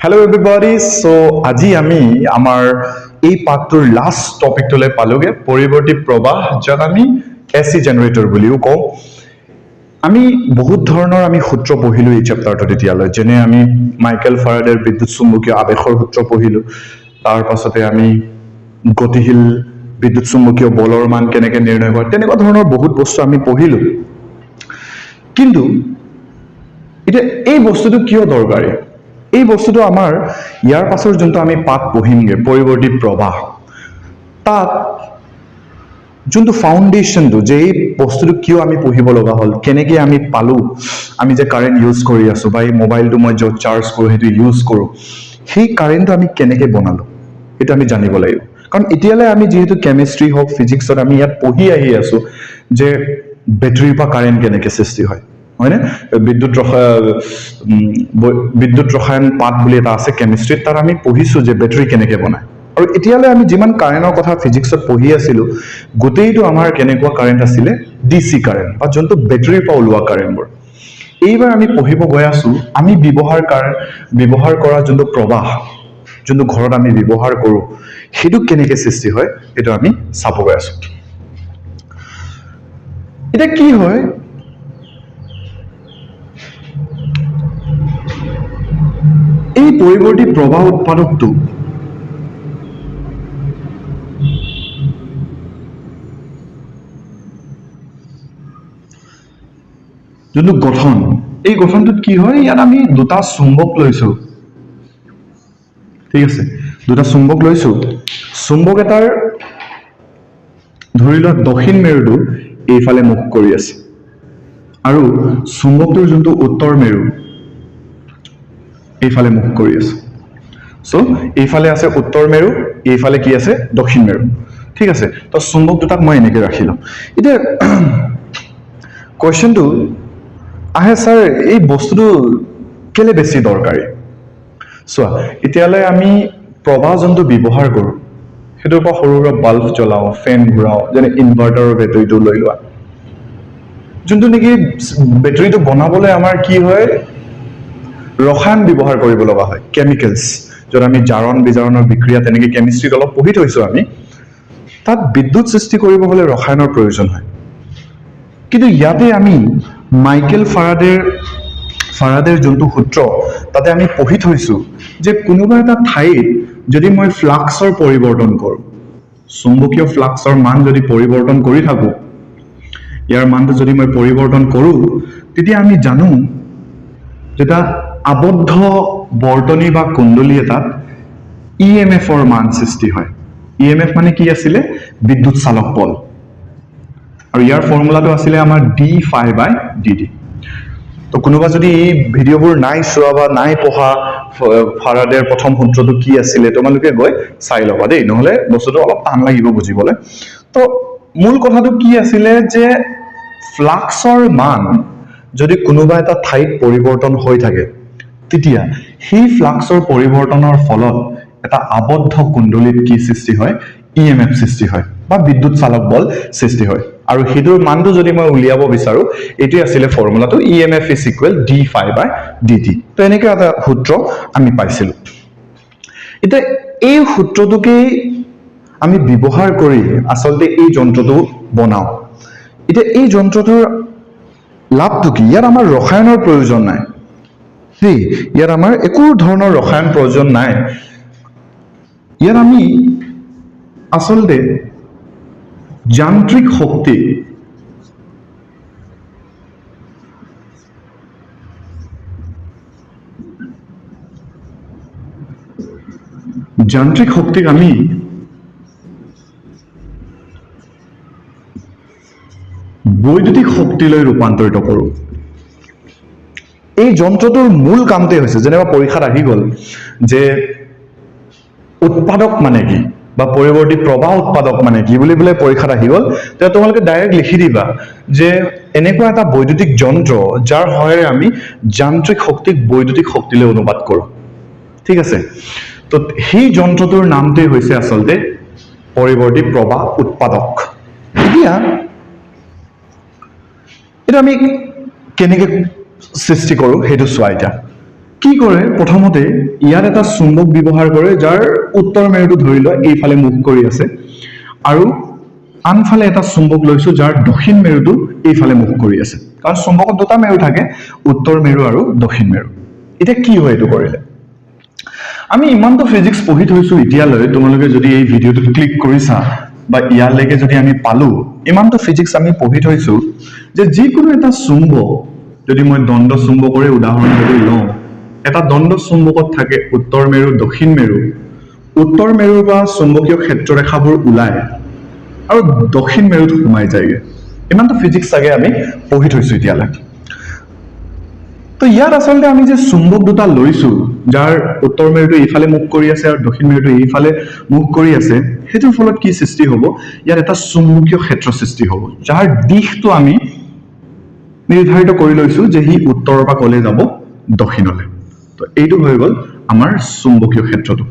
Hello everybody. So আজি আমি আমাৰ এই পাঠটোৰ লাষ্ট টপিকটোলৈ পালোগে পৰিৱৰ্তী প্ৰবাহ যাক আমি এসি জেনাৰেটৰ বুলিও কওঁ আমি বহুত ধৰণৰ আমি সূত্ৰ পঢ়িলো এই চেপ্টাৰটোত এতিয়ালৈ যেনে আমি মাইকেল ফাৰাডেৰ বিদ্যুৎ চুম্বকীয় আবেশৰ সূত্ৰ পঢ়িলো তাৰ পাছতে আমি গতিশীল বিদ্যুৎ চুম্বকীয় বলৰ মান কেনেকৈ নিৰ্ণয় কৰে তেনেকুৱা ধৰণৰ বহুত বস্তু আমি পঢ়িলো কিন্তু এটা এই বস্তুটো কিয় দৰকাৰী এই বস্তুটো আমাৰ ইয়াৰ পাছৰ যোনটো আমি পাঠ পঢ়িমগে পৰিৱৰ্তী প্ৰবাহ তাত যোনটো ফাউণ্ডেশ্যনটো যে এই বস্তুটো কিয় আমি পঢ়িব লগা হ'ল কেনেকৈ আমি পালো আমি যে কাৰেণ্ট ইউজ কৰি আছো বা এই মোবাইলটো মই য'ত চাৰ্জ কৰোঁ সেইটো ইউজ কৰোঁ সেই কাৰেণ্টটো আমি কেনেকৈ বনালো সেইটো আমি জানিব লাগিব কাৰণ এতিয়ালৈ আমি যিহেতু কেমিষ্ট্ৰি হওক ফিজিক্সত আমি ইয়াত পঢ়ি আহি আছো যে বেটাৰীৰ পৰা কাৰেণ্ট কেনেকৈ সৃষ্টি হয় হয়নে বিদ্যুৎ ৰসায়ন পাঠ বুলি এটা আছে কেমিষ্ট্ৰিত তাত আমি পঢ়িছো যে বেটাৰী কেনেকৈ বনায় আৰু এতিয়ালৈ আমি যিমান কাৰেণ্টৰ কথা ফিজিক্সত পঢ়ি আছিলো গোটেইটো আমাৰ কেনেকুৱা কাৰেণ্ট আছিলে ডিসি কাৰেণ্ট বা যোনটো বেটাৰীৰ পৰা ওলোৱা কাৰেণ্টবোৰ এইবাৰ আমি পঢ়িব গৈ আছো আমি ব্যৱহাৰ কৰা যোনটো প্ৰবাহ যোনটো ঘৰত আমি ব্যৱহাৰ কৰোঁ সেইটো কেনেকৈ সৃষ্টি হয় সেইটো আমি চাব গৈ আছো এটা কি হয় এই পৰিৱৰ্তী প্ৰবাহ উৎপাদকটো যোনটো গঠন এই গঠনটোত কি হয় ইয়াত আমি দুটা চুম্বক লৈছো ঠিক আছে দুটা চুম্বক লৈছো চুম্বক এটাৰ ধৰি লোৱা দক্ষিণ মেৰুটো এইফালে মুখ কৰি আছে আৰু চুম্বকটোৰ যোনটো উত্তৰ মেৰু এইফালে মুখ কৰি আছে সো এইফালে আছে উত্তৰ মেৰু এইফালে কি আছে দক্ষিণ মেৰু ঠিক আছে তো চুম্বক দুটাক মই এনেকৈ ৰাখিলোঁ এতিয়া কোৱেশ্চনটো আহে স্যাৰ এই বস্তুটো কেলে বেছি দৰকাৰী চোৱা এতিয়ালৈ আমি প্ৰবাহ যোনটো ব্যৱহাৰ কৰোঁ সেইটোৰ পৰা সৰু সৰু বাল্ব জ্বলাওঁ ফেন ঘূৰাওঁ যেনে ইনভাৰ্টাৰৰ বেটাৰীটো লৈ লোৱা যোনটো নেকি বেটাৰীটো বনাবলৈ আমাৰ কি হয় ৰসায়ন ব্যৱহাৰ কৰিব লগা হয় কেমিকেলছ য'ত আমি জাৰণ বিজাৰণৰ বিক্ৰিয়া তেনেকৈ কেমিষ্ট্ৰিত অলপ পঢ়ি থৈছোঁ আমি তাত বিদ্যুৎ সৃষ্টি কৰিব হ'লে ৰসায়নৰ প্ৰয়োজন হয় কিন্তু ইয়াতে আমি মাইকেল ফাৰাডেৰ যোনটো সূত্ৰ তাতে আমি পঢ়ি থৈছোঁ যে কোনোবা এটা ঠাইত যদি মই ফ্লাক্সৰ পৰিৱৰ্তন কৰোঁ চুম্বকীয় ফ্লাক্সৰ মান যদি পৰিৱৰ্তন কৰি থাকোঁ ইয়াৰ মানটো যদি মই পৰিৱৰ্তন কৰোঁ তেতিয়া আমি জানো যেটা আবদ্ধ বৰ্তনী বা কুণ্ডলী এটাত ইএমএফৰ মান সৃষ্টি হয় ইএমএফ মানে কি আছিলে বিদ্যুৎ চালক বল আৰু ইয়াৰ ফৰ্মুলাটো আছিলে আমাৰ d∅/dt তো কোনোবা যদি এই ভিডিঅ'বোৰ নাই চোৱা বা নাই পঢ়া ফাৰাডেৰ প্ৰথম সূত্ৰটো কি আছিলে তোমালোকে গৈ চাই ল'বা দেই নহলে বস্তুটো অলপ টান লাগিব বুজিবলৈ তো মূল কথাটো কি আছিলে যে ফ্লাক্সৰ মান যদি কোনোবা এটা ঠাইত পৰিৱৰ্তন হৈ থাকে তেতিয়া সেই ফ্লাক্সৰ পৰিৱৰ্তনৰ ফলত এটা আবদ্ধ কুণ্ডলীত কি সৃষ্টি হয় ইএমএফ সৃষ্টি হয় বা বিদ্যুৎ চালক বল সৃষ্টি হয় আৰু হেতুৰ মানটো যদি মই উলিয়াব বিচাৰো এটি আছিলে ফৰ্মুলাটো ইএমএফ d∅/dt তো এনেকৈ এটা সূত্ৰ আমি পাইছিলো এটা এই সূত্ৰটোকে আমি ব্যৱহাৰ কৰি আসলতে এই যন্ত্ৰটো বনাও এতিয়া এই যন্ত্ৰটোৰ লাভটো কি ইয়াত আমাৰ ৰসায়নৰ প্ৰয়োজন নাই সেই ইয়াত আমাৰ একো ধৰণৰ ৰসায়ন প্ৰয়োজন নাই ইয়াত আমি আসলতে যান্ত্ৰিক শক্তিক আমি বৈদ্যুতিক শক্তিলৈ ৰূপান্তৰিত কৰোঁ এই যন্ত্ৰটোৰ মূল কামটোই হৈছে যেনেবা পৰীক্ষাত আহি গ'ল যে উৎপাদক মানে কি বা পৰিৱৰ্তী প্ৰবাহ উৎপাদক মানে কি বুলি বলে পৰীক্ষাত আহি গ'ল তেতিয়া তোমালোকে ডাইৰেক্ট লিখি দিবা যে এনেকুৱা এটা বৈদ্যুতিক যন্ত্ৰ যাৰ সহায়েৰে আমি যান্ত্ৰিক শক্তিক বৈদ্যুতিক শক্তিলৈ অনুবাদ কৰোঁ ঠিক আছে তো সেই যন্ত্ৰটোৰ নামটোই হৈছে আসলতে পৰিৱৰ্তী প্ৰবাহ উৎপাদক এটা আমি কেনেকৈ সৃষ্টি কৰোঁ সেইটো চোৱা এতিয়া কি কৰে প্ৰথমতে ইয়াত এটা চুম্বক ব্যৱহাৰ কৰে যাৰ উত্তৰ মেৰুটো ধৰি লয় এইফালে মুখ কৰি আছে আৰু আনফালে এটা চুম্বক লৈছো যাৰ দক্ষিণ মেৰুটো এইফালে মুখ কৰি আছে কাৰণ চুম্বকত দুটা মেৰু থাকে উত্তৰ মেৰু আৰু দক্ষিণ মেৰু এতিয়া কি হয় এইটো কৰিলে আমি ইমানটো ফিজিক্স পঢ়ি থৈছো এতিয়ালৈ তোমালোকে যদি এই ভিডিঅটো ক্লিক কৰিছা বা ইয়ালৈকে যদি আমি পালো ইমানটো ফিজিক্স আমি পঢ়ি থৈছো যে যিকোনো এটা চুম্বক যদি মই দণ্ড চুম্বকৰে উদাহৰণ যদি লওঁ এটা দণ্ড চুম্বকত থাকে উত্তৰ মেৰু দক্ষিণ মেৰু উত্তৰ মেৰুৰ পৰা চুম্বকীয় ক্ষেত্ৰৰেখাবোৰ ওলায় আৰু দক্ষিণ মেৰুত সোমাই যায়গে ইমানটো ফিজিক্স চাগে আমি পঢ়ি থৈছো এতিয়ালৈ তো ইয়াত আচলতে আমি যে চুম্বক দুটা লৈছো যাৰ উত্তৰ মেৰুটো এইফালে মুখ কৰি আছে আৰু দক্ষিণ মেৰুটো এইফালে মুখ কৰি আছে হেতুৰ ফলত কি সৃষ্টি হ'ব ইয়াত এটা চুম্বকীয় ক্ষেত্ৰ সৃষ্টি হ'ব যাৰ দিশটো আমি নিৰ্ধাৰিত কৰি লৈছো যে হি উত্তৰৰ পৰা কলে যাব দক্ষিণলৈ তো এইটো হৈ গ'ল আমাৰ চুম্বকীয় ক্ষেত্ৰটো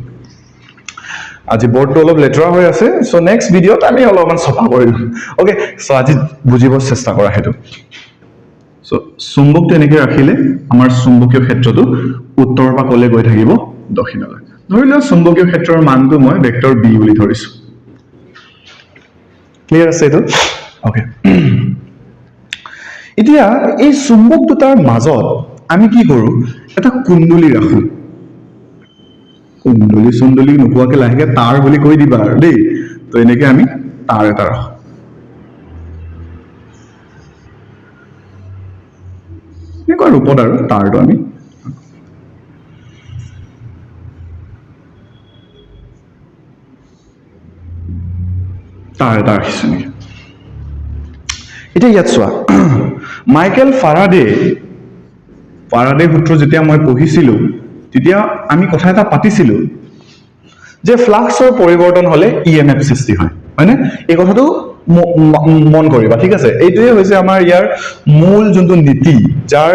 আজি বৰ্ডটো অলপ লেতেৰা হৈ আছে সো নেক্সট ভিডিঅ'ত আমি অলপমান সফা কৰিম ওকে সো আজি বুজিব চেষ্টা কৰা হেতু সো চুম্বকটো এনেকৈ ৰাখিলে আমাৰ চুম্বকীয় ক্ষেত্ৰটো উত্তৰৰ পৰা কলে গৈ থাকিব দক্ষিণলৈ ধৰি লওক চুম্বকীয় ক্ষেত্ৰৰ মানটো মই ভেক্টৰ বি বুলি ধৰিছো ক্লিয়াৰ আছে এইটো ওকে এতিয়া এই চুম্বক দুটাৰ মাজত আমি কি কৰো এটা কুণ্ডলী ৰাখো কুণ্ডলী সুন্দলী নোকোৱাকে লাহেকে তাৰ বুলি কৈ দিবা আৰু দেই তো এনেকে আমি তাৰ এটা ৰাখো এনেকুৱা ৰূপত আৰু তাৰটো আমি তাৰ এটা ৰাখিছো নেকি এতিয়া ইয়াত চোৱা মাইকেল ফাৰাডে সূত্ৰ যেতিয়া মই পঢ়িছিলো তেতিয়া আমি কথা এটা পাতিছিলো যে ফ্লাক্সৰ পৰিৱৰ্তন হলে ইএমএফ সৃষ্টি হয় হয়নে এই কথাটো মন কৰিবা ঠিক আছে এইটোৱে হৈছে আমাৰ ইয়াৰ মূল যোনটো নীতি যাৰ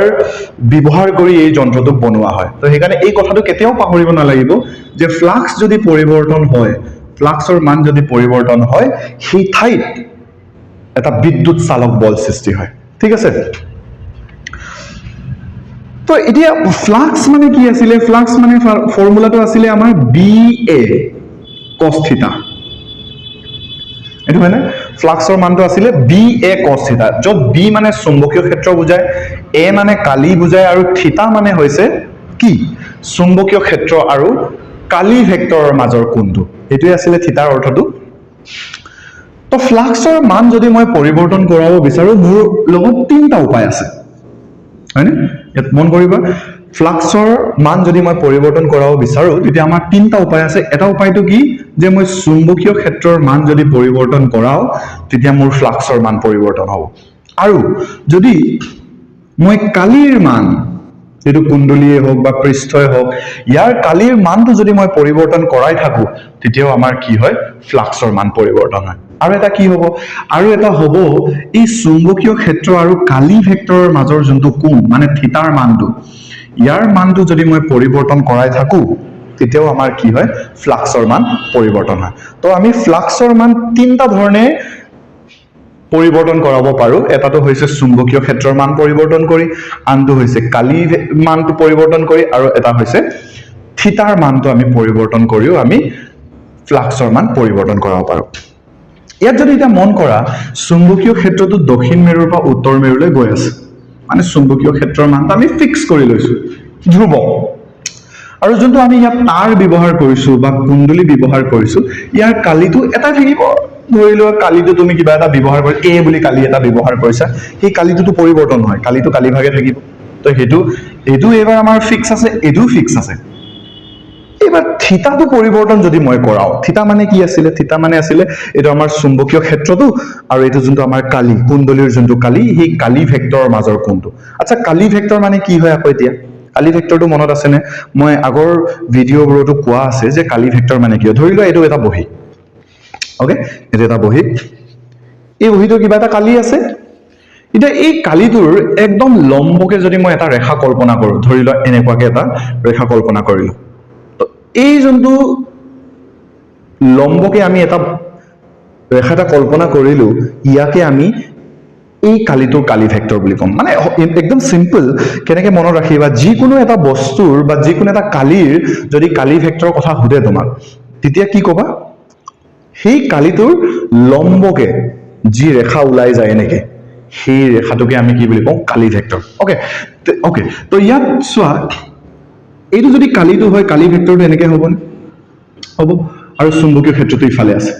ব্যৱহাৰ কৰি এই যন্ত্ৰটো বনোৱা হয় তো সেইকাৰণে এই কথাটো কেতিয়াও পাহৰিব নালাগিব যে ফ্লাক্স যদি পৰিৱৰ্তন হয় ফ্লাক্সৰ মান যদি পৰিৱৰ্তন হয় সেই ঠাইত এটা বিদ্যুৎ চালক বল সৃষ্টি হয় ঠিক আছে তো এতিয়া ফ্লাক্স মানে কি আছিল ফ্লাক্স মানে ফৰ্মুলাটো আছিল আমাৰ BA cos থিটা এটো মানে ফ্লাক্সৰ মানটো আছিল BA cos থিটা যত B মানে চুম্বকীয় ক্ষেত্ৰ বুজায় A মানে কালি বুজায় আৰু থিটা মানে হৈছে কি চুম্বকীয় ক্ষেত্ৰ আৰু কালি ভেক্টৰৰ মাজৰ কোণটো এটোই আছিল থিটাৰ অৰ্থটো তো ফ্লাক্সৰ মান যদি মই পৰিৱৰ্তন কৰাব বিচাৰো মোৰ লগত তিনটা উপায় আছে হয়নে ইয়াত মন কৰিবা ফ্লাক্সৰ মান যদি মই পৰিৱৰ্তন কৰাব বিচাৰো তেতিয়া আমাৰ তিনটা উপায় আছে এটা উপায়টো কি যে মই চুম্বকীয় ক্ষেত্ৰৰ মান যদি পৰিৱৰ্তন কৰাও তেতিয়া মোৰ ফ্লাক্সৰ মান পৰিৱৰ্তন হ'ব আৰু যদি মই কালিৰ মান যেটো কুণ্ডলীয়ে হোক বা পৃষ্ঠই হোক ইয়াৰ কালিৰ মানটো যদি মই পৰিৱৰ্তন কৰাই থাকো তেতিয়াও আমাৰ কি হয় ফ্লাক্সৰ মান পৰিৱৰ্তন হয় আৰু এটা কি হ'ব আৰু এটা হ'ব এই চুম্বকীয় ক্ষেত্ৰ আৰু কালি ভেক্টৰৰ মাজৰ যোনটো কোণ মানে থিটাৰ মানটো ইয়াৰ মানটো যদি মই পৰিৱৰ্তন কৰাই থাকো তেতিয়াও আমাৰ কি হয় ফ্লাক্সৰ মান পৰিৱৰ্তন হয় তো আমি ফ্লাক্সৰ মান তিনটা ধৰণে পৰিৱৰ্তন কৰাব পাৰো এটাটো হৈছে চুম্বকীয় ক্ষেত্ৰৰ মান পৰিৱৰ্তন কৰি আনটো হৈছে কালি মানটো পৰিৱৰ্তন কৰি আৰু এটা হৈছে থিটাৰ মানটো আমি পৰিৱৰ্তন কৰিও আমি ফ্লাক্সৰ মান পৰিৱৰ্তন কৰাব পাৰো ইয়াত যদি এটা মন কৰা চুম্বকীয় ক্ষেত্ৰটো দক্ষিণ মেৰুৰ পৰা উত্তৰ মেৰুলৈ গৈ আছে মানে চুম্বকীয় ক্ষেত্ৰৰ মানটো আমি ফিক্স কৰি লৈছো ধ্ৰুব আৰু যোনটো আমি ইয়াত তাৰ ব্যৱহাৰ কৰিছো বা কুণ্ডলী ব্যৱহাৰ কৰিছো ইয়াৰ কালিটো এটা থাকিব ধৰি লোৱা কালিটো তুমি কিবা এটা ব্যৱহাৰ কৰি A বুলি কালি এটা ব্যৱহাৰ কৰিছা সেই কালিটো পৰিৱৰ্তন হয় কালিটো কালি ভাগে থাকিব তো হেতু এবাৰ আমাৰ ফিক্স আছে এটো ফিক্স আছে এবাৰ থিটাটো পৰিৱৰ্তন যদি মই কৰাও থিটা মানে কি আছিল থিটা মানে আছিল এটো আমাৰ চুম্বকীয় ক্ষেত্ৰটো আৰু এটো যোনটো আমাৰ কালি কুণ্ডলীৰ যোনটো কালি সেই কালি ভেক্টৰৰ মাজৰ কোণটো আচ্ছা কালি ভেক্টৰ মানে কি হয় আকৌ এতিয়া কালি ভেক্টৰটো মনত আছে নে মই আগৰ ভিডিঅ'বোৰতো কোৱা আছে যে কালি ভেক্টৰ মানে কি ধৰি লোৱা এটো এটা বহি ওকে এটো এটা বহি এই বহিটো কিবা এটা কালি আছে এটা এই কালিটোৰ একদম লম্বকে যদি মই এটা ৰেখা কল্পনা কৰো ধৰি লোৱা এনেকুৱাকে এটা ৰেখা কল্পনা কৰিলো তো এই যোনটো লম্বকে আমি এটা ৰেখাটা কল্পনা কৰিলো ইয়াকে আমি এই কালিটোৰ কালি ভেক্টৰ বুলি ক'ম মানে একদম সিম্পল কেনেকৈ মনত ৰাখিবা যিকোনো এটা বস্তুৰ বা যিকোনো এটা কালিৰ যদি কালি ভেক্টৰৰ কথা সুধে তোমাক তেতিয়া কি ক'বা সেই কালিটোৰ লম্বকে যি ৰেখা ওলাই যায় এনেকে সেই ৰেখাটোকে আমি কি বুলি কওঁ কালি ভেক্টৰ ওকে ওকে তো ইয়াত চোৱা এইটো যদি কালিটো হয় কালি ভেক্টৰটো এনেকে হ'ব নে হ'ব আৰু চুম্বকীয় ক্ষেত্ৰটো ইফালে আছে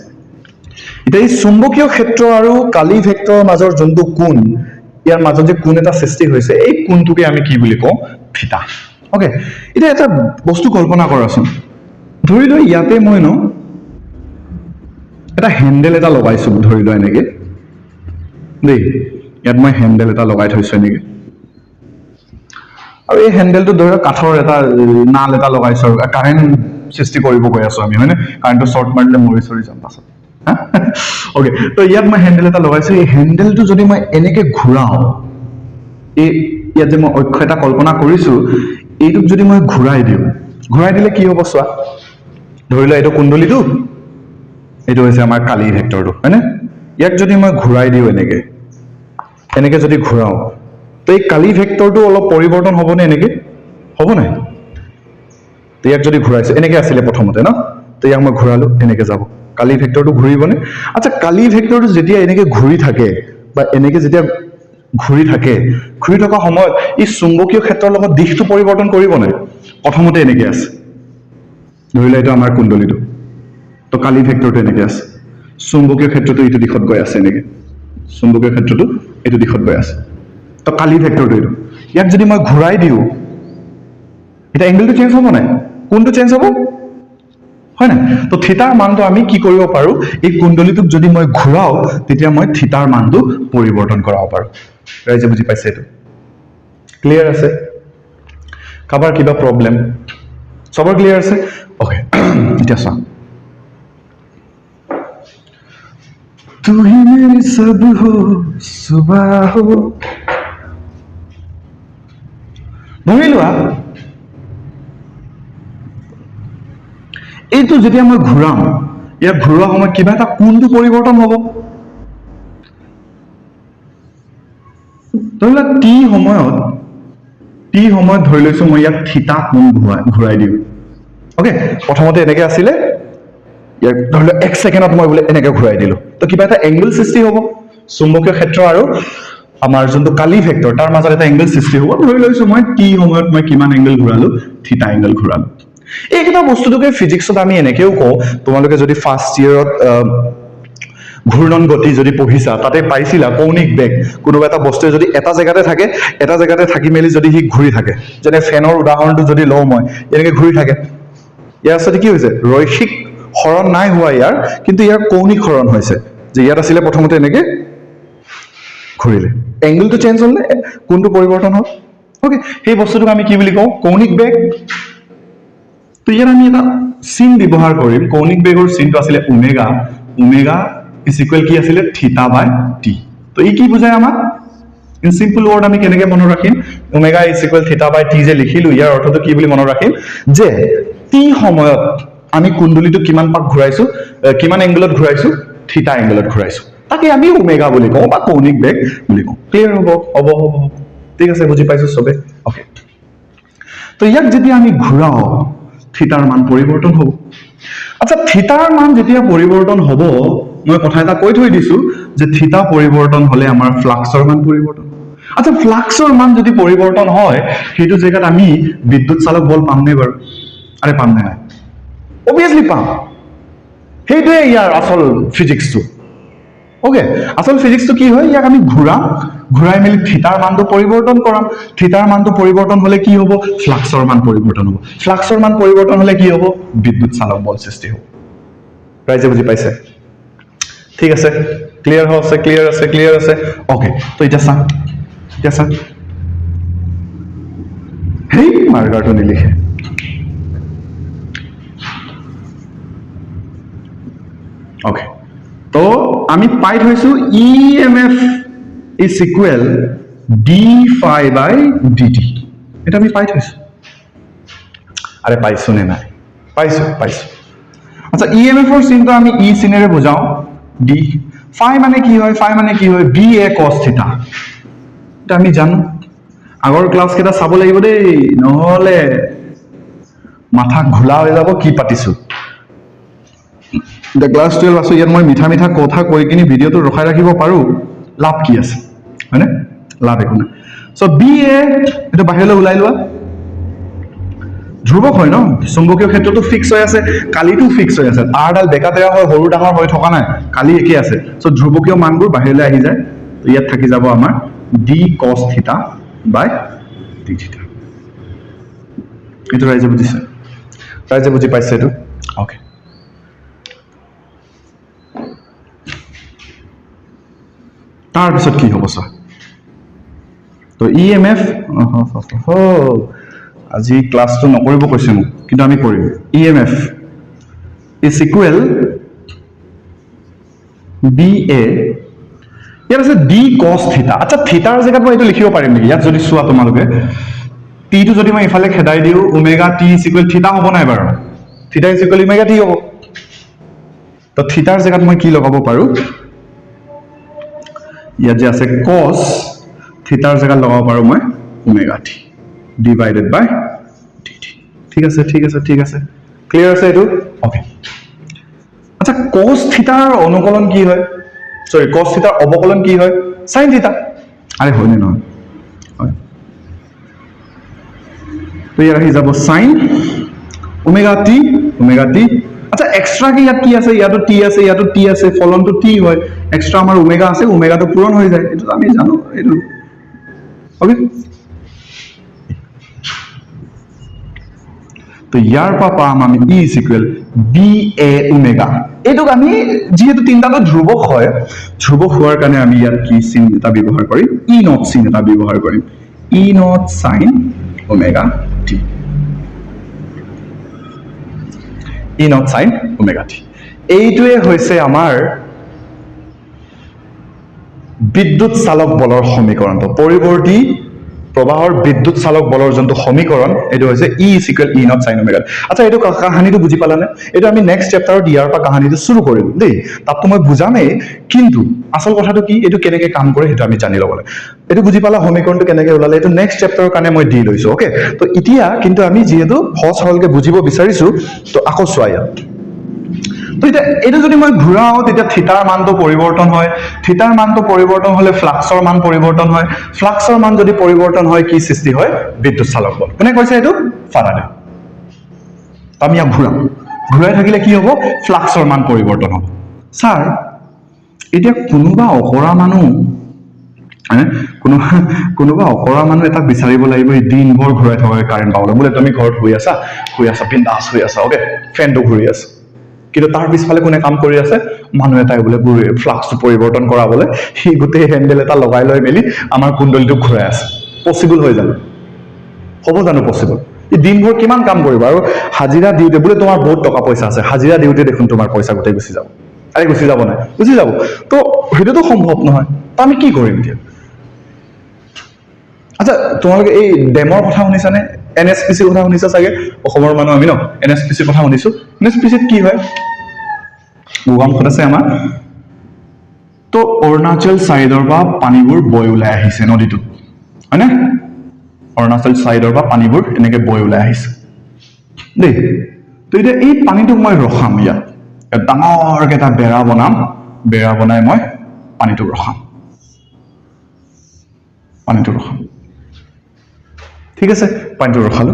এতিয়া এই চুম্বকীয় ক্ষেত্ৰ আৰু কালি ভেক্টৰৰ মাজৰ যোনটো কোণ ইয়াৰ মাজত যে কোণ এটা সৃষ্টি হৈছে এই কোণটোকে আমি কি বুলি কওঁ থিতা ওকে এতিয়া এটা বস্তু কল্পনা কৰাচোন ধৰি লোৱা ইয়াতে মই এটা হেন্ডেল এটা লগাইছো ধৰি লোৱা এনেকে দেই ইয়াত মই হেন্ডেল এটা লগাই থৈছো এনেকে আৰু এই হেন্ডেলটো ধৰি লোৱা কাঠৰ এটা নাল এটা লগাইছো আৰু কাৰেণ্ট সৃষ্টি কৰিব গৈ আছো আমি হয়নে কাৰেণ্টটো শ্বৰ্ট মাৰিলে মৰি চৰি যাম পাছত ওকে তো ইয়াত মই হেন্ডেল এটা লগাইছো এই হেন্ডেলটো যদি মই এনেকে ঘূৰাও এই ইয়াত যে মই অক্ষ এটা কল্পনা কৰিছো এইটোক যদি মই ঘূৰাই দিলে কি হ'ব চোৱা ধৰি লোৱা এইটো কুণ্ডলীটো এইটো হৈছে আমাৰ কালি ভেক্টৰটো হয়নে ইয়াক যদি মই ঘূৰাই দিওঁ এনেকে যদি ঘূৰাও তো এই কালি ভেক্টৰটো অলপ পৰিৱৰ্তন হ'বনে এনেকে হ'ব নাই তো ইয়াক যদি ঘূৰাইছো এনেকে আছিলে প্ৰথমতে ন তো ইয়াক মই ঘূৰালো এনেকে যাব কালি ভেক্টৰটো ঘূৰিবনে আচ্ছা কালি ভেক্টৰটো যেতিয়া এনেকে ঘূৰি থাকে বা এনেকে যেতিয়া ঘূৰি থকা সময়ত ই চুম্বকীয় ক্ষেত্ৰৰ লগত দিশটো পৰিৱৰ্তন কৰিবনে প্ৰথমতে এনেকে আছে ধৰি লোৱা এইটো আমাৰ কুণ্ডলীটো তো কালি ভেক্টৰটো এনেকে আছে চুম্বকীয় ক্ষেত্ৰটো এইটো দিশত গৈ আছে এনেকে চুম্বকীয় ক্ষেত্ৰটো এইটো দিশত গৈ আছে তো কালি ভেক্টৰটো এইটো ইয়াক যদি মই ঘূৰাই দিওঁ এটা এংগেলটো চেঞ্জ হ'ব নাই কোনটো চেঞ্জ হ'ব হয় না তো থিতাৰ মানটো আমি কি কৰিব পাৰো এই কুণ্ডলীটোক যদি মই ঘূৰাও তেতিয়া মই থিতাৰ মানটো পৰিৱৰ্তন কৰাব পাৰো ৰাইজে বুজি পাইছে এইটো ক্লিয়াৰ আছে কাবাৰ কিবা প্ৰবলেম সবৰ ক্লিয়াৰ আছে ওকে এতিয়া চোৱা तू ही मेरी सब हो सुबह हो ধৰি লোৱা এইটো যেতিয়া মই ঘূৰাম ইয়াক ঘূৰোৱা সময়ত কিবা এটা কোণটো পৰিৱৰ্তন হ'ব ধৰি লোৱা টি সময়ত ধৰি লৈছো মই ইয়াক থিতা কোণ ঘূৰাই দিওঁ ওকে প্ৰথমতে এনেকে আছিলে ইয়াক ধৰি লোৱা 1 ছেকেণ্ডত মই বোলে এনেকে ঘূৰাই দিলো তো কিবা এটা এংগেল সৃষ্টি হ'ব চুম্বকীয় ক্ষেত্ৰ আৰু আমাৰ যোনটো কালি ভেক্টৰ তাৰ মাজত এটা এংগেল সৃষ্টি হ'ব ধৰি লৈছো মই টি সময়ত মই কিমান এংগেল ঘূৰালো থিতা এংগেল ঘূৰালো এইকেইটা বস্তুটোকে ফিজিক্সত আমি এনেকেও কওঁ তোমালোকে যদি ফাৰ্ষ্ট ইয়াৰত ঘূৰ্ণন গতি যদি পঢ়িছা তাতে পাইছিলা কৌণিক বেগ কোনোবা এটা বস্তুৱে যদি এটা জেগাতে থাকি মেলি যদি সি ঘূৰি থাকে যেনে ফেনৰ উদাহৰণটো যদি লওঁ মই এনেকে ঘূৰি থাকে ইয়াৰ আচলতে কি হৈছে ৰৈখিক হৰণ নাই হোৱা ইয়াৰ কিন্তু ইয়াৰ কৌণিক হৰণ হৈছে যে ইয়াত আছিলে প্ৰথমতে এনেকে ঘূৰিলে এংগেলটো চেঞ্জ হ'ল নে কোনটো পৰিৱৰ্তন হ'ল ওকে সেই বস্তুটোক আমি কি বুলি কওঁ কৌণিক বেগ তো ইয়াত আমি এটা চিন ব্যৱহাৰ কৰিম কৌণিক বেগৰ চিনটো আছিলে ওমেগা ইজ ইকুৱেল কি আছিলে থিতা বাই টি তো ই কি বুজায় আমাক ইন সিম্পল ৱৰ্ড আমি কেনেকৈ মনত ৰাখিম omega is equal theta by T যে লিখিলো ইয়াৰ অৰ্থটো কি বুলি মনত ৰাখিম যে টি সময়ত আমি কুণ্ডলীটো কিমান পাক ঘূৰাইছো কিমান এংগেলত ঘূৰাইছো থিতা এংগেলত ঘূৰাইছো তাকে আমি ওমেগা বুলি কওঁ বা কৌণিক বেগ বুলি কওঁ ক্লিয়াৰ হ'ব ঠিক আছে বুজি পাইছো সবে ওকে তো ইয়াক যেতিয়া আমি ঘূৰাও থিতাৰ মান পৰিৱৰ্তন হ'ব আচ্ছা থিতাৰ মান যেতিয়া পৰিৱৰ্তন হ'ব মই কথা এটা কৈ থৈ দিছো যে থিতা পৰিৱৰ্তন হ'লে আমাৰ ফ্লাক্সৰ মান পৰিৱৰ্তন আচ্ছা ফ্লাক্সৰ মান যদি পৰিৱৰ্তন হয় সেইটো জেগাত আমি বিদ্যুৎ চালক বল পামনে বাৰু আৰে পাম নে নাই অবভিয়াছলি পাম সেইটোৱে ইয়াৰ আসল ফিজিক্সটো ওকে আসল ফিজিক্সটো কি হয় ইয়াক আমি ঘূৰাই মেলি থিতাৰ মানটো পৰিৱৰ্তন কৰাম থিতাৰ মানটো পৰিৱৰ্তন হ'লে কি হ'ব ফ্লাক্সৰ মান পৰিৱৰ্তন হ'ব ফ্লাক্সৰ মান পৰিৱৰ্তন হ'লে কি হ'ব বিদ্যুৎ চালক বল সৃষ্টি হ'ব ৰাইজে বুজি পাইছে ঠিক আছে ক্লিয়াৰ আছে ওকে তো এতিয়া চা হেই মাৰ্কাৰটো নিলিখে ওকে তো আমি পাই থৈছো EMF is equal D phi by DT এটা আমি পাই থৈছো আৰে পাইছো নে নাই পাইছো আচ্ছা ইএমএফৰ চিনটো আমি ই চিনেৰে বুজাও ডি ফাই মানে কি হয় বি এ কস থিটা এটা আমি জানো আগৰ ক্লাছ কেইটা চাব লাগিব দেই নহলে মাথা ঘোলা হৈ যাব কি পাতিছো দ্য ক্লাছ 12 আছো ইয়াত মই মিঠা মিঠা কথা কৈ কিনি ভিডিঅ'টো ৰখাই ৰাখিব পাৰো লাভ কি আছে হয়নে লাভ একো নাই সো বি এ এটা বাহিৰলৈ ওলাই লোৱা ধ্ৰুৱক হয় ন চুম্বকীয় ক্ষেত্ৰটো ফিক্স হৈ আছে কালিটো ফিক্স হৈ আছে তাৰডাল বেকা তেৰা হয় সৰু ডাঙৰ হৈ থকা নাই কালি একে আছে সো ধ্ৰুৱকীয় মানবোৰ বাহিৰলৈ আহি যায় তো ইয়াত থাকি যাব আমাৰ ডি কস থিটা বাই ডি থিটা এইটো ৰাইজে বুজি পাইছে এইটো অ'কে তাৰপিছত কি হ'ব ছাৰ তো ইএমএফ আজি ক্লাছটো নকৰিব কৈছে মোক কিন্তু আমি কৰিম ইএমএফ ইজ ইকুৱেল বি এ ইয়াত আছে ডি কস থিটা আচ্ছা থিটাৰ জেগাত মই এইটো লিখিব পাৰিম নেকি ইয়াত যদি চোৱা তোমালোকে টিটো যদি মই ইফালে খেদাই দিওঁ ওমেগা টি ইজ ইকুৱেল থিটা হ'ব নাই বাৰু থিটা ইজ ইকুৱেল ওমেগা টি হ'ব তো থিটাৰ জেগাত মই কি লগাব পাৰো ইয়াত যে আছে cos থিটাৰ জেগাত লগাব পাৰো মই ওমেগা টি ডিভাইডেড বাই dt ঠিক আছে ক্লিয়াৰ আছে এইটো ওকে আচ্ছা cos থিটাৰ অনুকলন কি হয় সৰি cos থিটাৰ অবকলন কি হয় sin থিটা আৰে হয়নে নহয় হয় তো ইয়াৰ আহি যাব sin ওমেগা টি আচ্ছা এক্সট্ৰা কি ইয়াত কি আছে ইয়াতো টি আছে ফলনটো টি হয় এক্সট্ৰা আমাৰ ওমেগা আছে ওমেগাটো পূৰণ হৈ যায় এটা আমি জানো এইটো ওকে তো ইয়াৰ পৰা পাম আমি E is equal B A omega এইটোক আমি যেহেতু তিনটাটো ধ্ৰুৱক হোৱাৰ কাৰণে আমি ইয়াত কি চিন এটা ব্যৱহাৰ কৰিম ই নট চিন এটা ব্যৱহাৰ কৰিম E nought sine omega t E nought sine omega t এইটোৱে হৈছে আমাৰ বিদ্যুৎ চালক বলৰ সমীকৰণটো পৰিৱৰ্তী প্ৰবাহৰ বিদ্যুৎ চালক বলৰ যোনটো সমীকৰণ এইটো হৈছে E is equal E nought sine omega আচ্ছা এইটো কাহিনীটো বুজি পালানে এইটো আমি নেক্সট চেপ্টাৰত ইয়াৰ পৰা কাহিনীটো শুৰু কৰিম দেই তাততো মই বুজামেই কিন্তু আচল কথাটো কি এইটো কেনেকৈ কাম কৰে সেইটো আমি জানি ল'ব লাগে এইটো বুজি পালা সমীকৰণটো কেনেকৈ ওলালে এইটো নেক্সট চেপ্টাৰৰ কাৰণে মই দি লৈছো ওকে তো এতিয়া কিন্তু আমি যিহেতু সহজ সৰলকে বুজিব বিচাৰিছো তো আকৌ চোৱা ইয়াত তো এটা এইটো যদি মই ঘূৰাও তেতিয়া থিটাৰ মানটো পৰিৱৰ্তন হয় থিটাৰ মানটো পৰিৱৰ্তন হলে ফ্লাক্সৰ মান পৰিৱৰ্তন হয় ফ্লাক্সৰ মান যদি পৰিৱৰ্তন হয় কি সৃষ্টি হয় বিদ্যুৎ চালক বল কোনে কৈছে এইটো ফাৰাডে আমি ইয়াক ঘূৰাই থাকিলে কি হ'ব ফ্লাক্সৰ মান পৰিৱৰ্তন হ'ব স্যাৰ এতিয়া কোনোবা অকৰা মানুহ এটা বিচাৰিব লাগিব এই দিনভৰ ঘূৰাই থকা কাৰেণ্ট পাবলৈ বোলে তুমি ঘৰত শুই আছা বিন্দাছ শুই আছা ওকে ফেনটো ঘূৰি আছে কিন্তু তাৰ পিছফালে কোনে কাম কৰি আছে মানুহ এটাই বোলে ফ্লাক্সটো পৰিৱৰ্তন কৰাবলৈ সি গোটেই হেণ্ডেল এটা লগাই লৈ মেলি আমাৰ কুণ্ডলীটো ঘূৰাই আছে পচিবল হৈ যাব হ'ব জানো পচিবল এই দিনভৰ কিমান কাম কৰিব আৰু হাজিৰা দিওঁতে বোলে তোমাৰ বহুত টকা পইচা আছে হাজিৰা দিওঁতে দেখোন তোমাৰ পইচা গোটেই গুচি যাব আৰে গুচি যাব নাই গুচি যাব তো সেইটোতো সম্ভৱ নহয় তো আমি কি কৰিম এতিয়া আচ্ছা তোমালোকে এই ডেমৰ কথা শুনিছানে এনএছপিচিৰ কথা শুনিছা চাগে অসমৰ মানুহ আমি ন এনএছপিচিৰ কথা শুনিছো এনএছপিচিত কি হয় ভূগৰ্ভত আছে আমাৰ তো অৰুণাচল সাইডৰ পৰা পানীবোৰ বৈ ওলাই আহিছে নদীটোত হয়নে অৰুণাচল সাইডৰ পৰা পানীবোৰ এনেকৈ বৈ ওলাই আহিছে দেই তো এতিয়া এই পানীটোক মই ৰখাম ইয়াত ডাঙৰকৈ এটা বেৰা বনাই মই পানীটোক ৰখাম ঠিক আছে পানীটো ৰখালো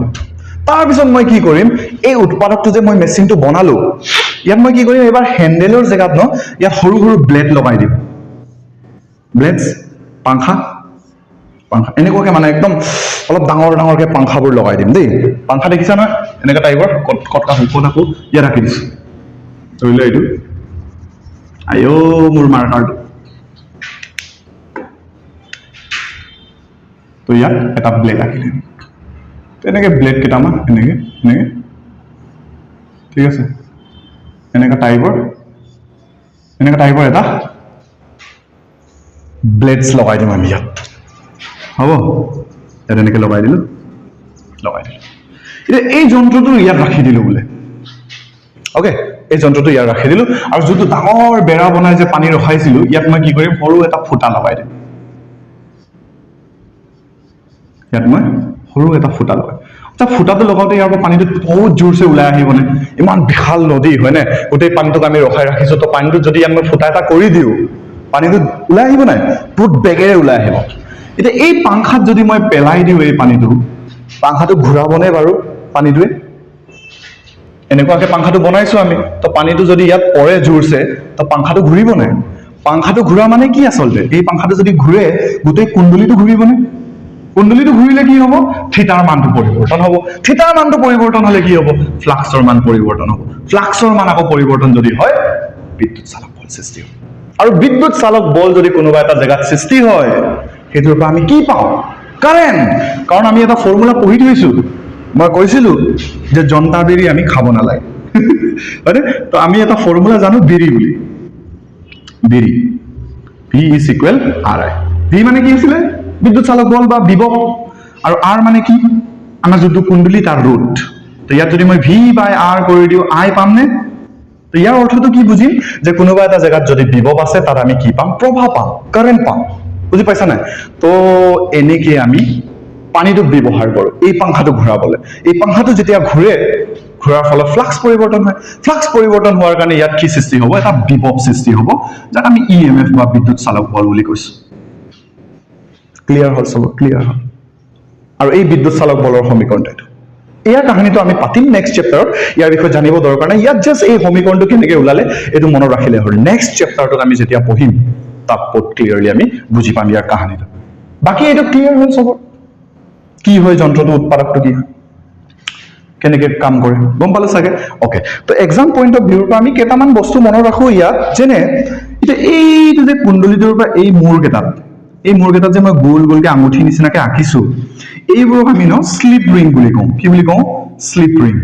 তাৰপিছত মই কি কৰিম এই উৎপাদকটো যে মই মেচিনটো বনালো ইয়াত মই কি কৰিম এবাৰ হেণ্ডেলৰ জেগাত ন ইয়াত সৰু সৰু ব্লেড লগাই দিম ব্লেডছ পাংখা এনেকুৱাকে মানে একদম অলপ ডাঙৰকৈ পাংখাবোৰ লগাই দিম দেই পাংখা দেখিছা নহয় এনেকুৱা টাইপৰ কটকা হুকত আকৌ ইয়াত ৰাখি দিছো ধৰি লোৱা এইটো আইঅ মোৰ মাৰ্কাৰটো তো ইয়াত এটা ব্লেড ৰাখিলে এনেকৈ ব্লেড কেইটামান এনেকৈ ঠিক আছে এনেকুৱা টাইপৰ এটা ব্লেডছ লগাই দিম আমি ইয়াত হ'ব ইয়াত এনেকৈ লগাই দিলোঁ এতিয়া এই যন্ত্ৰটো ইয়াত ৰাখি দিলোঁ বোলে ওকে এই যন্ত্ৰটো ইয়াত ৰাখি দিলো আৰু যোনটো ডাঙৰ বেৰা বনাই যে পানী ৰখাইছিলো ইয়াত মই কি কৰিম সৰু এটা ফুটা লগাই দিম ইয়াত মই সৰু এটা ফুটা লগাই ফুটাটো লগাওঁতে ইয়াৰ পৰা পানীটো বহুত জোৰছে ওলাই আহিবনে ইমান বিশাল নদী হয়নে গোটেই পানীটোক আমি ৰখাই ৰাখিছো তো পানীটো যদি আমি ফুটা এটা কৰি দিও পানীটো ওলাই আহিব নাই বহুত বেগেৰে ওলাই আহিব এতিয়া এই পাংখাত যদি মই পেলাই দিও এই পানীটো পাংখাটো ঘূৰাবনে বাৰু পানীটোৱে এনেকুৱাকে পাংখাটো বনাইছো আমি তো পানীটো যদি ইয়াত পৰে জোৰছে তো পাংখাটো ঘূৰিব নাই পাংখাটো ঘূৰা মানে কি আচলতে এই পাংখাটো যদি ঘূৰে গোটেই কুণ্ডলীটো ঘূৰিবনে কুণ্ডলীটো ঘূৰিলে কি হ'ব থিটাৰ মানটো পৰিৱৰ্তন হ'ব থিটাৰ মানটো পৰিৱৰ্তন হ'লে কি হ'ব ফ্লাক্সৰ মান পৰিৱৰ্তন হ'ব ফ্লাক্সৰ মান আকৌ পৰিৱৰ্তন যদি হয় বিদ্যুৎ চালক বল সৃষ্টি হ'ব আৰু বিদ্যুৎ চালক বল যদি কোনোবা এটা জায়গাত সৃষ্টি হয় সেইটোৰ পৰা আমি কি পাওঁ কাৰেণ্ট কাৰণ আমি এটা ফৰ্মুলা পঢ়ি থৈছো মই কৈছিলো যে জনতা বিৰি আমি খাব নালাগে হয়নে তো আমি এটা ফৰ্মুলা জানো বিৰি বুলি বিৰি V is equal RI V মানে কি আছিলে বিদ্যুৎ চালক বল বা বিভব আৰু R মানে কি আমাৰ যোনটো কুণ্ডলী তাৰ ৰুট তো ইয়াত যদি মই V by R কৰি দিও I পামনে তো ইয়াৰ অৰ্থটো কি বুজিম যে কোনোবা এটা জায়গাত যদি বিভব আছে তাত আমি কি পাম প্ৰভাৱ পাম কাৰেণ্ট পাম বুজি পাইছা নাই তো এনেকে আমি পানীটোক ব্যৱহাৰ কৰো এই পাংখাটো ঘূৰাবলৈ এই পাংখাটো যেতিয়া ঘূৰাৰ ফলত ফ্লাক্স পৰিৱৰ্তন হয় ফ্লাক্স পৰিৱৰ্তন হোৱাৰ কাৰণে ইয়াত কি সৃষ্টি হ'ব এটা বিভব সৃষ্টি হ'ব যাক আমি EMF বা বিদ্যুৎ চালক বল বুলি কৈছো ক্লিয়াৰ হ'ল সব ক্লিয়াৰ হ'ল আৰু এই বিদ্যুৎ চালক বলৰ সমীকৰণটো ইয়াৰ কাহিনীটো আমি পাতিম নেক্সট চেপ্টাৰত ইয়াৰ বিষয়ে জানিব দৰকাৰ নাই ইয়াত জাস্ট এই সমীকৰণটো কেনেকৈ ওলালে এইটো মনত ৰাখিলে হ'ল নেক্সট চেপ্টাৰটোত আমি যেতিয়া পঢ়িম তাত ক্লিয়াৰলি আমি বুজি পাম ইয়াৰ কাহিনীটো বাকি এইটো ক্লিয়াৰ হ'ল সব কি হয় যন্ত্ৰটো উৎপাদকটো কি হয় কেনেকৈ কাম কৰে গম পালে চাগে ওকে তো এক্সাম পইণ্ট অফ ভিউৰ পৰা আমি কেইটামান বস্তু মনত ৰাখো ইয়াত যেনে এতিয়া এইটো যে কুণ্ডলীটোৰ পৰা এই মূৰকেইটাত যে মই গোল গোলকে আঙুঠি নিচিনাকে আঁকিছো এইবোৰক আমি ন স্লিপ ৰিং বুলি কওঁ কি বুলি কওঁ slip ring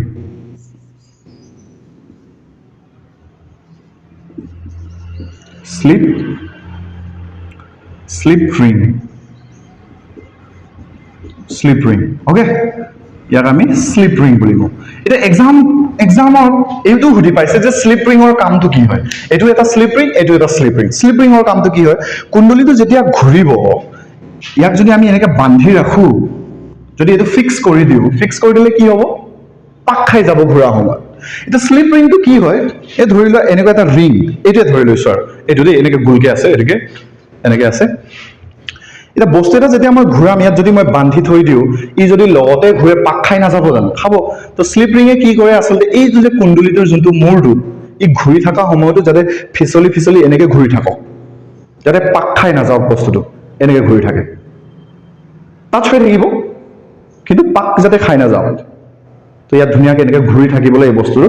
slip ring okay ইয়াক আমি স্লিপ ৰিং বুলি কওঁ এটা এক্সামৰ এইটো সুধি পাইছে যে স্লিপ ৰিঙৰ কামটো কি হয় এইটো এটা স্লিপ ৰিং এইটো এটা স্লিপ ৰিঙৰ কামটো কি হয় কুণ্ডলীটো যেতিয়া ঘূৰিব ইয়াক যদি আমি এনেকে বান্ধি ৰাখো যদি এইটো ফিক্স কৰি দিলে কি হ'ব পাক খাই যাব ঘূৰা সময়ত এটা স্লিপ ৰিংটো কি হয় এই ধৰি লোৱা এনেকুৱা এটা ৰিং এইটোৱে ধৰি লৈছো আৰু এইটো দেই এনেকে গোলকে আছে এনেকে আছে এটা বস্তু এটা যেতিয়া মই ঘূৰাম ইয়াত যদি মই বান্ধি থৈ দিও ই যদি লগতে ঘূৰে পাক খাই নাযাব জানো খাব তো স্লিপ ৰিঙে কি কৰে আচলতে এই যে কুণ্ডলীটোৰ যোনটো মূৰটো ই ঘূৰি থকা সময়তো যাতে ফিচলি এনেকে ঘূৰি থাকক যাতে পাক খাই নাযাওক বস্তুটো এনেকে ঘূৰি থাকে টাচ হৈ থাকিব কিন্তু পাক যাতে খাই নাযাওক তো ইয়াত ধুনীয়াকৈ এনেকে ঘূৰি থাকিবলৈ এই বস্তুটো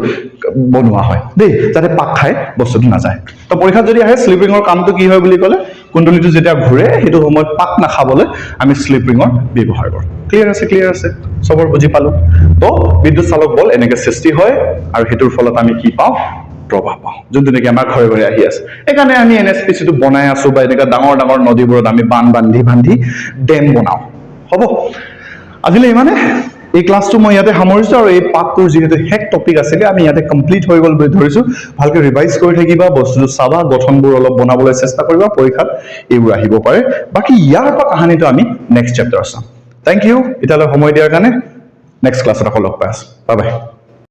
বনোৱা হয় দেই যাতে পাক খাই বস্তুটো নাযায় তো পৰীক্ষাত যদি আহে স্লিপ ৰিঙৰ কামটো কি হয় বুলি ক'লে কুণ্ডলীটো যেতিয়া ঘূৰে সেইটো সময়ত পাক নাখাবলৈ আমি স্লিপ ৰিঙৰ ব্যৱহাৰ কৰোঁ ক্লিয়াৰ আছে সবৰ বুজি পালো তো বিদ্যুৎ চালক বল এনেকে সৃষ্টি হয় আৰু সেইটোৰ ফলত আমি কি পাওঁ প্ৰভাৱ পাওঁ যোনটো নেকি আমাৰ ঘৰে ঘৰে আহি আছে এইকাৰণে আমি NSPCটো বনাই আছো বা এনেকুৱা ডাঙৰ ডাঙৰ নদীবোৰত আমি বান্ধি ডেম বনাওঁ হ'ব আজিলৈ ইমানে এই ক্লাছটো মই ইয়াতে সামৰিছো আৰু এই পাঠটোৰ যিহেতু হেক টপিক আছিলে আমি ইয়াতে কমপ্লিট হৈ গ'ল বুলি ধৰিছো ভালকৈ ৰিভাইজ কৰি থাকিবা বস্তুটো চাবা গঠনবোৰ অলপ বনাবলৈ চেষ্টা কৰিবা পৰীক্ষাত এইবোৰ আহিব পাৰে বাকি ইয়াৰ পৰা কাহিনীটো আমি নেক্সট চেপ্টাৰত চাম থেংক ইউ এতিয়ালৈ সময় দিয়াৰ কাৰণে নেক্সট ক্লাছত আকৌ লগ পাই আছো বাই বাই